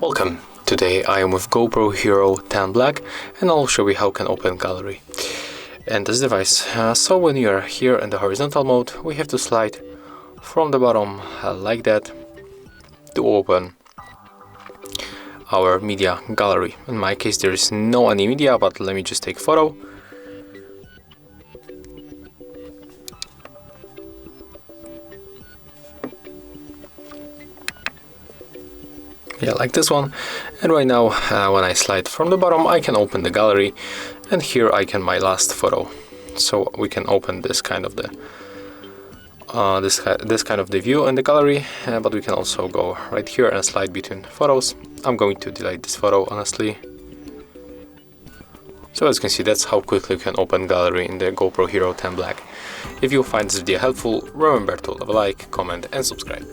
Welcome! Today I am with GoPro Hero 10 Black and I'll show you how you can open gallery and this device. So when you are here in the horizontal mode, we have to slide from the bottom like that to open our media gallery. In my case there is no any media, but let me just take photo. Yeah, like this one. And right now when I slide from the bottom, I can open the gallery, and here I can my last photo. So we can open this kind of the this kind of the view in the gallery, but we can also go right here and slide between photos. I'm going to delete this photo honestly. So as you can see, that's how quickly you can open gallery in the GoPro Hero 10 Black. If you find this video helpful, remember to leave a like, comment and subscribe.